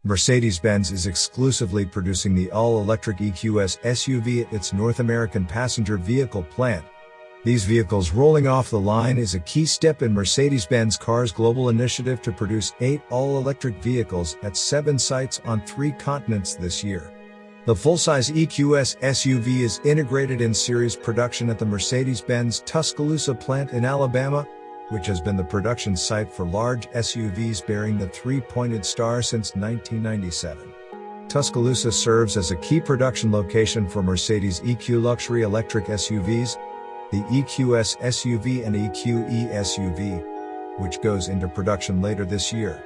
Mercedes-Benz is exclusively producing the all-electric EQS SUV at its North American passenger vehicle plant. These vehicles rolling off the line is a key step in Mercedes-Benz Cars' global initiative to produce 8 all-electric vehicles at 7 sites on 3 continents this year. The full-size EQS SUV is integrated in series production at the Mercedes-Benz Tuscaloosa plant in Alabama, which has been the production site for large SUVs bearing the 3-pointed star since 1997. Tuscaloosa serves as a key production location for Mercedes' EQ luxury electric SUVs, the EQS SUV and EQE SUV, which goes into production later this year.